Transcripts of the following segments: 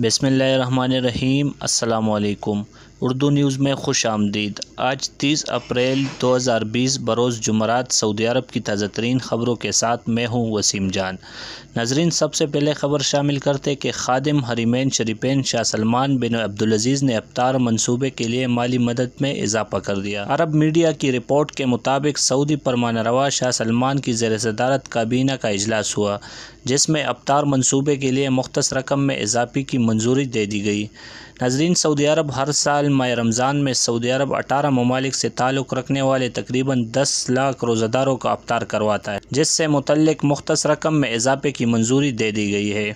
بسم اللہ الرحمن الرحیم۔ السلام علیکم۔ اردو نیوز میں خوش آمدید۔ آج 30 اپریل 2020 بروز جمعرات سعودی عرب کی تازہ ترین خبروں کے ساتھ میں ہوں وسیم جان۔ ناظرین، سب سے پہلے خبر شامل کرتے کہ خادم حرمین شریفین شاہ سلمان بن عبدالعزیز نے افطار منصوبے کے لیے مالی مدد میں اضافہ کر دیا۔ عرب میڈیا کی رپورٹ کے مطابق سعودی فرمانروا روا شاہ سلمان کی زیر صدارت کابینہ کا اجلاس ہوا، جس میں افطار منصوبے کے لیے مختص رقم میں اضافے کی منظوری دے دی گئی۔ ناظرین، سعودی عرب ہر سال ماہ رمضان میں سعودی عرب 18 ممالک سے تعلق رکھنے والے تقریباً 10 لاکھ روزہ داروں کا افطار کرواتا ہے، جس سے متعلق مختص رقم میں اضافے کی منظوری دے دی گئی ہے۔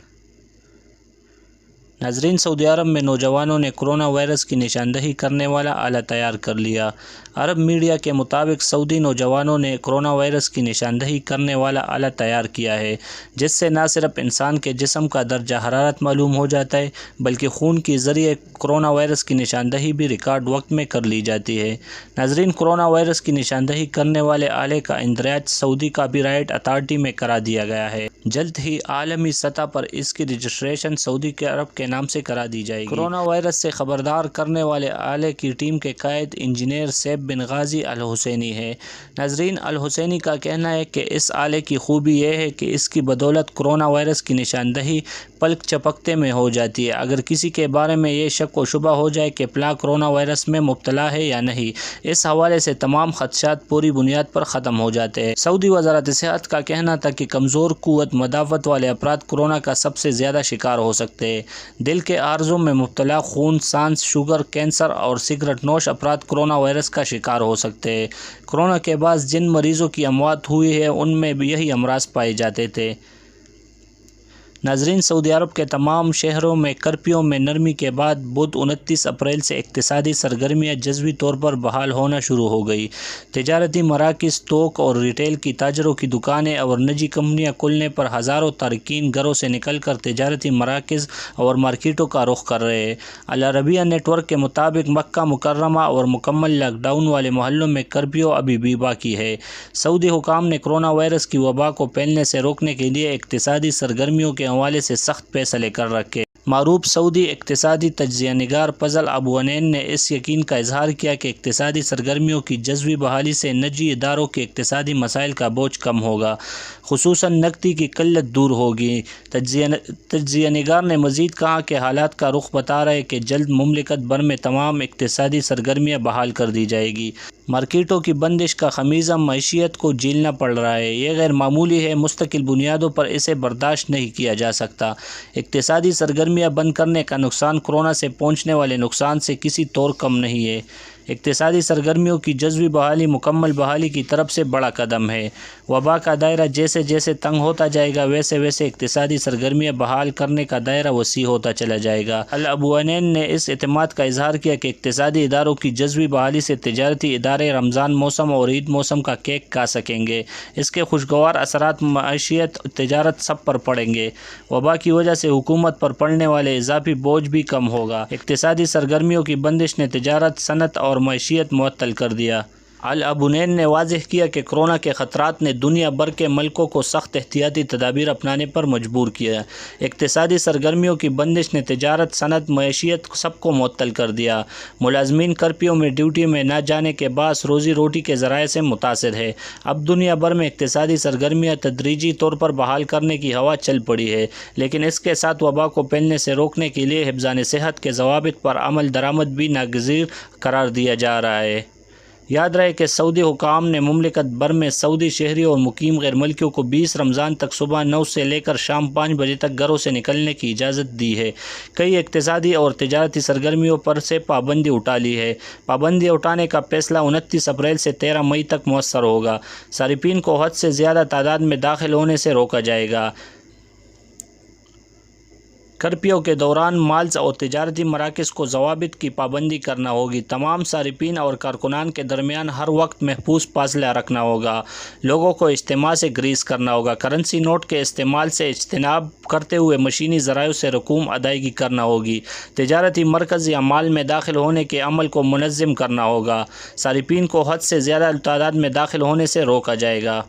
ناظرین، سعودی عرب میں نوجوانوں نے کرونا وائرس کی نشاندہی کرنے والا آلہ تیار کر لیا۔ عرب میڈیا کے مطابق سعودی نوجوانوں نے کرونا وائرس کی نشاندہی کرنے والا آلہ تیار کیا ہے، جس سے نہ صرف انسان کے جسم کا درجہ حرارت معلوم ہو جاتا ہے، بلکہ خون کے ذریعے کرونا وائرس کی نشاندہی بھی ریکارڈ وقت میں کر لی جاتی ہے۔ ناظرین، کرونا وائرس کی نشاندہی کرنے والے آلے کا اندراج سعودی کاپی رائٹ اتھارٹی میں کرا دیا گیا ہے۔ جلد ہی عالمی سطح پر اس کی رجسٹریشن سعودی عرب کے نام سے کرا دی جائے گی۔ کرونا وائرس سے خبردار کرنے والے آلے کی ٹیم کے قائد انجینئر سیف بن غازی الحسینی ہے۔ ناظرین، الحسینی کا کہنا ہے کہ اس آلے کی خوبی یہ ہے کہ اس کی بدولت کرونا وائرس کی نشاندہی پلک جھپکتے میں ہو جاتی ہے۔ اگر کسی کے بارے میں یہ شک و شبہ ہو جائے کہ فلاں کرونا وائرس میں مبتلا ہے یا نہیں، اس حوالے سے تمام خدشات پوری بنیاد پر ختم ہو جاتے ہیں۔ سعودی وزارت صحت کا کہنا تھا کہ کمزور قوت مدافعت والے افراد کرونا کا سب سے زیادہ شکار ہو سکتے ہیں۔ دل کے عارضوں میں مبتلا، خون سانس، شوگر، کینسر اور سگریٹ نوش افراد کرونا وائرس کا شکار ہو سکتے ہیں۔ کرونا کے بعد جن مریضوں کی اموات ہوئی ہے، ان میں بھی یہی امراض پائے جاتے تھے۔ ناظرین، سعودی عرب کے تمام شہروں میں کرفیو میں نرمی کے بعد بدھ 29 اپریل سے اقتصادی سرگرمیاں جزوی طور پر بحال ہونا شروع ہو گئی۔ تجارتی مراکز، تھوک اور ریٹیل کی تاجروں کی دکانیں اور نجی کمپنیاں کھلنے پر ہزاروں تارکین گھروں سے نکل کر تجارتی مراکز اور مارکیٹوں کا رخ کر رہے ہیں۔ العربیہ نیٹ ورک کے مطابق مکہ مکرمہ اور مکمل لاک ڈاؤن والے محلوں میں کرفیو ابھی بھی باقی ہے۔ سعودی حکام نے کرونا وائرس کی وبا کو پھیلنے سے روکنے کے لیے اقتصادی سرگرمیوں کے حوالے سے سخت فیصلے کر رکھے۔ معروف سعودی اقتصادی تجزیہ نگار فضل ابو عنین نے اس یقین کا اظہار کیا کہ اقتصادی سرگرمیوں کی جزوی بحالی سے نجی اداروں کے اقتصادی مسائل کا بوجھ کم ہوگا، خصوصاً نقدی کی قلت دور ہوگی۔ تجزیہ نگار نے مزید کہا کہ حالات کا رخ بتا رہے کہ جلد مملکت بھر میں تمام اقتصادی سرگرمیاں بحال کر دی جائے گی۔ مارکیٹوں کی بندش کا خمیازہ معیشت کو جھیلنا پڑ رہا ہے، یہ غیر معمولی ہے، مستقل بنیادوں پر اسے برداشت نہیں کیا جا سکتا۔ اقتصادی سرگرمیاں بند کرنے کا نقصان کرونا سے پہنچنے والے نقصان سے کسی طور کم نہیں ہے۔ اقتصادی سرگرمیوں کی جزوی بحالی مکمل بحالی کی طرف سے بڑا قدم ہے۔ وبا کا دائرہ جیسے جیسے تنگ ہوتا جائے گا، ویسے ویسے اقتصادی سرگرمیاں بحال کرنے کا دائرہ وسیع ہوتا چلا جائے گا۔ ابو عنین نے اس اعتماد کا اظہار کیا کہ اقتصادی اداروں کی جزوی بحالی سے تجارتی ادارے رمضان موسم اور عید موسم کا کیک کھا سکیں گے۔ اس کے خوشگوار اثرات معیشت، تجارت سب پر پڑیں گے۔ وبا کی وجہ سے حکومت پر پڑنے والے اضافی بوجھ بھی کم ہوگا۔ اقتصادی سرگرمیوں کی بندش نے تجارت، صنعت اور معیشت معطل کر دیا۔ ابو عنین نے واضح کیا کہ کرونا کے خطرات نے دنیا بھر کے ملکوں کو سخت احتیاطی تدابیر اپنانے پر مجبور کیا۔ اقتصادی سرگرمیوں کی بندش نے تجارت، صنعت، معیشت سب کو معطل کر دیا۔ ملازمین کرفیو میں ڈیوٹی میں نہ جانے کے باعث روزی روٹی کے ذرائع سے متاثر ہے۔ اب دنیا بھر میں اقتصادی سرگرمیاں تدریجی طور پر بحال کرنے کی ہوا چل پڑی ہے، لیکن اس کے ساتھ وبا کو پھیلنے سے روکنے کے لیے حفظان صحت کے ضوابط پر عمل درآمد بھی ناگزیر قرار دیا جا رہا ہے۔ یاد رہے کہ سعودی حکام نے مملکت بھر میں سعودی شہریوں اور مقیم غیر ملکیوں کو 20 رمضان تک صبح 9 سے لے کر شام 5 بجے تک گھروں سے نکلنے کی اجازت دی ہے۔ کئی اقتصادی اور تجارتی سرگرمیوں پر سے پابندی اٹھا لی ہے۔ پابندی اٹھانے کا فیصلہ 29 اپریل سے 13 مئی تک مؤثر ہوگا۔ صارفین کو حد سے زیادہ تعداد میں داخل ہونے سے روکا جائے گا۔ کرفیو کے دوران مالز اور تجارتی مراکز کو ضوابط کی پابندی کرنا ہوگی۔ تمام صارفین اور کارکنان کے درمیان ہر وقت محفوظ فاصلہ رکھنا ہوگا۔ لوگوں کو اجتماع سے گریز کرنا ہوگا۔ کرنسی نوٹ کے استعمال سے اجتناب کرتے ہوئے مشینی ذرائع سے رقوم ادائیگی کرنا ہوگی۔ تجارتی مرکز یا مال میں داخل ہونے کے عمل کو منظم کرنا ہوگا۔ صارفین کو حد سے زیادہ تعداد میں داخل ہونے سے روکا جائے گا۔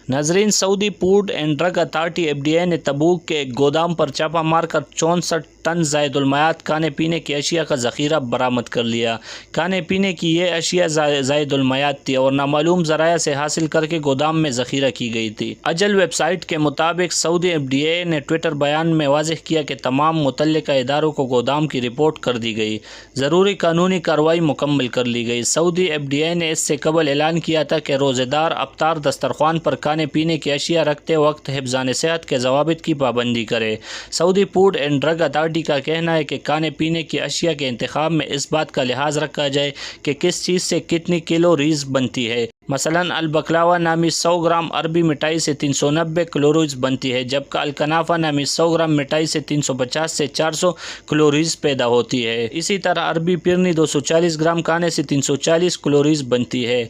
ناظرین، Saudi food and drug authority FDA نے تبوک کے ایک گودام پر چھاپہ مار کر 64 ٹن زائد المیعاد کھانے پینے کی اشیاء کا ذخیرہ برآمد کر لیا۔ کھانے پینے کی یہ اشیاء زائد المیعاد تھی اور نامعلوم ذرائع سے حاصل کر کے گودام میں ذخیرہ کی گئی تھی۔ اجل ویب سائٹ کے مطابق سعودی FDA نے ٹویٹر بیان میں واضح کیا کہ تمام متعلقہ اداروں کو گودام کی رپورٹ کر دی گئی، ضروری قانونی کارروائی مکمل کر لی گئی۔ سعودی FDA نے اس سے قبل اعلان کیا تھا کہ روزہ دار افطار دسترخوان پر کھانے پینے کی اشیاء رکھتے وقت حفظان صحت کے ضوابط کی پابندی کرے۔ سعودی فوڈ اینڈ ڈرگ اتھارٹی کا کہنا ہے کہ کھانے پینے کی اشیاء کے انتخاب میں اس بات کا لحاظ رکھا جائے کہ کس چیز سے کتنی کیلوریز بنتی ہے۔ مثلاً البقلاوہ نامی 100 گرام عربی مٹھائی سے 390 کیلوریز بنتی ہے، جبکہ الکنافہ نامی 100 گرام مٹھائی سے 350 سے 400 کیلوریز پیدا ہوتی ہے۔ اسی طرح عربی پیرنی 240 گرام کھانے سے 340 کیلوریز بنتی ہے۔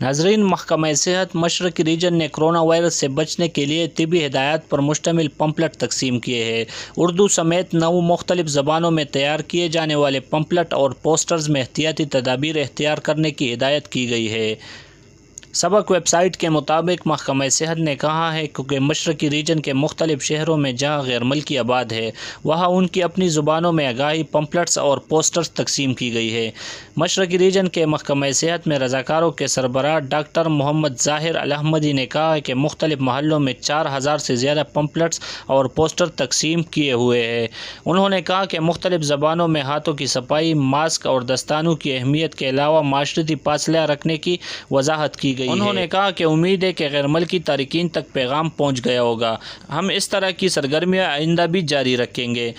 ناظرین، محکمہ صحت مشرقی ریجن نے کرونا وائرس سے بچنے کے لیے طبی ہدایات پر مشتمل پمفلٹ تقسیم کیے ہیں۔ اردو سمیت 9 مختلف زبانوں میں تیار کیے جانے والے پمفلٹ اور پوسٹرز میں احتیاطی تدابیر اختیار کرنے کی ہدایت کی گئی ہے۔ سبق ویب سائٹ کے مطابق محکمہ صحت نے کہا ہے کہ مشرقی ریجن کے مختلف شہروں میں جہاں غیر ملکی آباد ہے، وہاں ان کی اپنی زبانوں میں آگاہی پمفلٹس اور پوسٹرز تقسیم کی گئی ہے۔ مشرقی ریجن کے محکمہ صحت میں رضاکاروں کے سربراہ ڈاکٹر محمد ظاہر الاحمدی نے کہا ہے کہ مختلف محلوں میں 4000 سے زیادہ پمفلٹس اور پوسٹر تقسیم کیے ہوئے ہیں۔ انہوں نے کہا کہ مختلف زبانوں میں ہاتھوں کی صفائی، ماسک اور دستانوں کی اہمیت کے علاوہ معاشرتی فاصلہ رکھنے کی وضاحت کی گئی ہے۔ انہوں نے کہا کہ امید ہے کہ غیر ملکی تارکین تک پیغام پہنچ گیا ہوگا۔ ہم اس طرح کی سرگرمیاں آئندہ بھی جاری رکھیں گے۔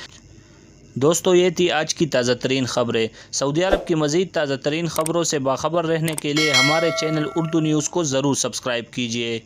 دوستو، یہ تھی آج کی تازہ ترین خبریں۔ سعودی عرب کی مزید تازہ ترین خبروں سے باخبر رہنے کے لیے ہمارے چینل اردو نیوز کو ضرور سبسکرائب کیجیے۔